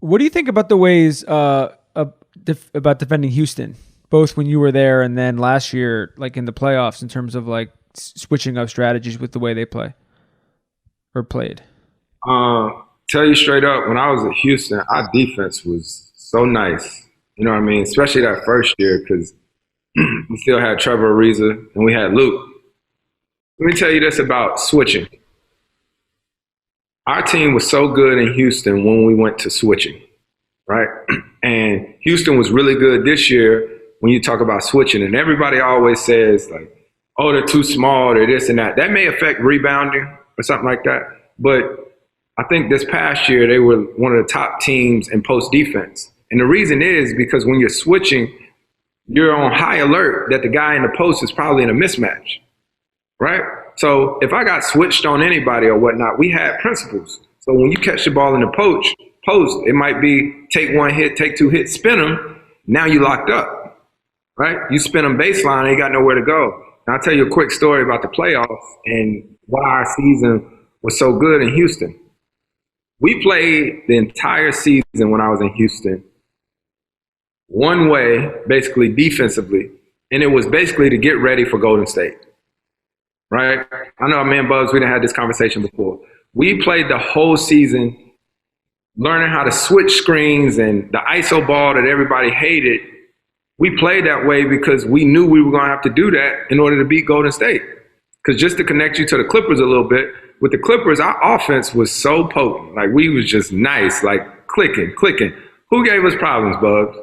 What do you think about the ways about defending Houston, both when you were there and then last year, like in the playoffs, in terms of like switching up strategies with the way they play or played? Tell you straight up, when I was at Houston, our defense was so nice. You know what I mean? Especially that first year, because we still had Trevor Ariza and we had Luke. Let me tell you this about switching. Our team was so good in Houston when we went to switching, right? And Houston was really good this year when you talk about switching. And everybody always says, like, oh, they're too small, they're this and that. That may affect rebounding or something like that. But I think this past year, they were one of the top teams in post defense. And the reason is because when you're switching, you're on high alert that the guy in the post is probably in a mismatch, right? So if I got switched on anybody or whatnot, we had principles. So when you catch the ball in the post, it might be take one hit, take two hits, spin them. Now you locked up, right? You spin them baseline, they got nowhere to go. Now I'll tell you a quick story about the playoffs and why our season was so good in Houston. We played the entire season when I was in Houston one way, basically defensively, and it was basically to get ready for Golden State. Right? I know me and Bugs, we done had this conversation before. We played the whole season learning how to switch screens and the ISO ball that everybody hated. We played that way because we knew we were going to have to do that in order to beat Golden State. Because just to connect you to the Clippers a little bit, with the Clippers, our offense was so potent. Like, we was just nice, like clicking. Who gave us problems, Bugs?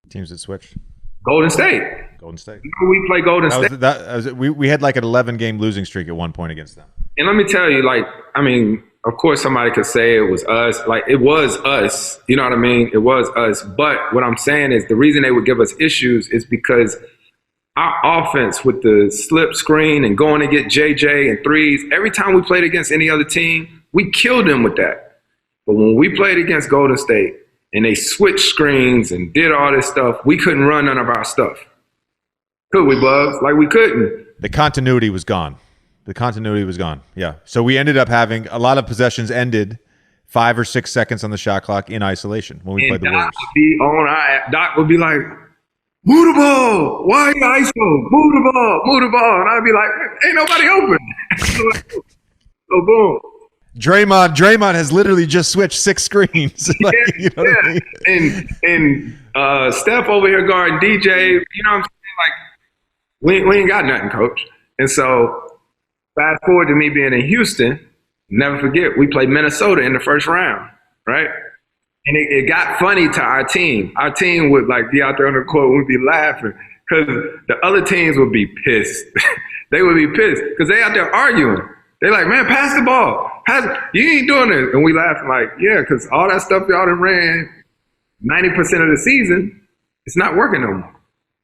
Teams that switched. Golden State. We play Golden State. We had like an 11-game losing streak at one point against them. And let me tell you, like, I mean, of course somebody could say it was us. Like, it was us. You know what I mean? It was us. But what I'm saying is the reason they would give us issues is because our offense with the slip screen and going to get JJ and threes, every time we played against any other team, we killed them with that. But when we played against Golden State and they switched screens and did all this stuff, we couldn't run none of our stuff. Could we, Bugs? Like, we couldn't. The continuity was gone. Yeah. So we ended up having a lot of possessions ended 5 or 6 seconds on the shot clock in isolation when we played the Warriors. Doc would be like, move the ball. Why are you ISO? Move the ball. And I'd be like, ain't nobody open. So boom. Draymond has literally just switched 6 screens. Like, you know what I mean? And Steph over here guarding DJ, you know what I'm saying? Like, we ain't got nothing, coach. And so fast forward to me being in Houston, never forget, we played Minnesota in the first round, right? And it got funny to our team. Our team would like be out there on the court, we'd be laughing because the other teams would be pissed. They would be pissed because they out there arguing. They're like, man, pass the ball. You ain't doing it. And we laughing like, yeah, because all that stuff y'all done ran 90% of the season, it's not working no more.